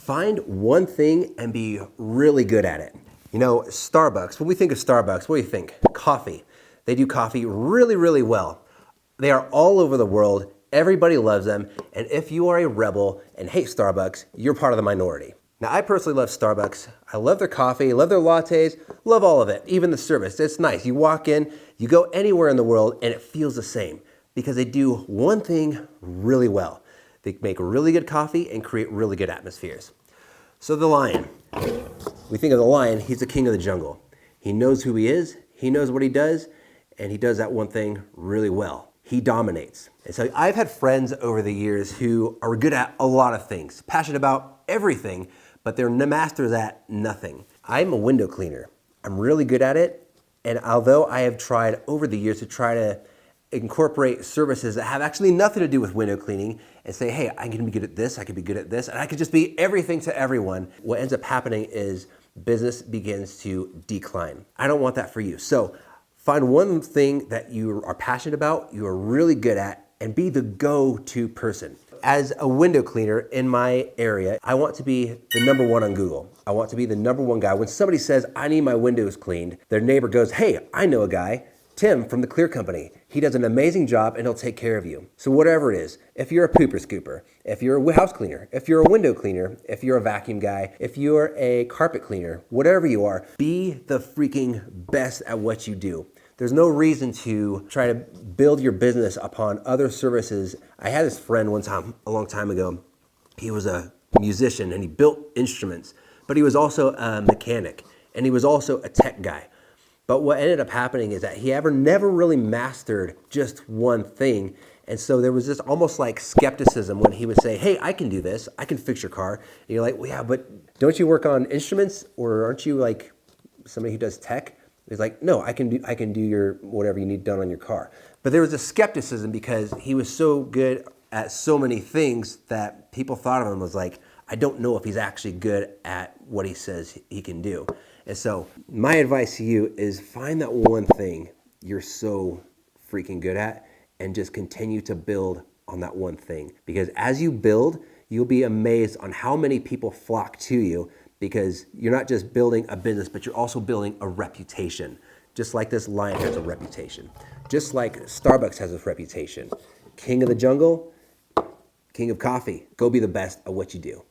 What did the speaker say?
Find one thing and be really good at it. You know, Starbucks, when we think of Starbucks, what do you think? Coffee. They do coffee really, really well. They are all over the world. Everybody loves them. And if you are a rebel and hate Starbucks, you're part of the minority. Now, I personally love Starbucks. I love their coffee, love their lattes, love all of it, even the service. It's nice. You walk in, you go anywhere in the world, and it feels the same because they do one thing really well. They make really good coffee and create really good atmospheres. So the lion. We think of the lion, he's the king of the jungle. He knows who he is, he knows what he does, and he does that one thing really well. He dominates. And so I've had friends over the years who are good at a lot of things, passionate about everything, but they're masters at nothing. I'm a window cleaner. I'm really good at it, and although I have tried over the years to try to incorporate services that have actually nothing to do with window cleaning and say, hey, I can be good at this, I can be good at this, and I can just be everything to everyone. What ends up happening is business begins to decline. I don't want that for you. So find one thing that you are passionate about, you are really good at, and be the go-to person. As a window cleaner in my area, I want to be the number one on Google. I want to be the number one guy. When somebody says, I need my windows cleaned, their neighbor goes, hey, I know a guy, Tim from the Clear Company. He does an amazing job and he'll take care of you. So whatever it is, if you're a pooper scooper, if you're a house cleaner, if you're a window cleaner, if you're a vacuum guy, if you're a carpet cleaner, whatever you are, be the freaking best at what you do. There's no reason to try to build your business upon other services. I had this friend one time, a long time ago. He was a musician and he built instruments, but he was also a mechanic and he was also a tech guy. But what ended up happening is that he never really mastered just one thing. And so there was this almost like skepticism when he would say, hey, I can do this. I can fix your car. And you're like, well, yeah, but don't you work on instruments? Or aren't you like somebody who does tech? He's like, no, I can do your whatever you need done on your car. But there was a skepticism because he was so good at so many things that people thought of him as like, I don't know if he's actually good at what he says he can do. And so my advice to you is find that one thing you're so freaking good at and just continue to build on that one thing. Because as you build, you'll be amazed on how many people flock to you because you're not just building a business, but you're also building a reputation. Just like this lion has a reputation. Just like Starbucks has a reputation. King of the jungle, king of coffee. Go be the best at what you do.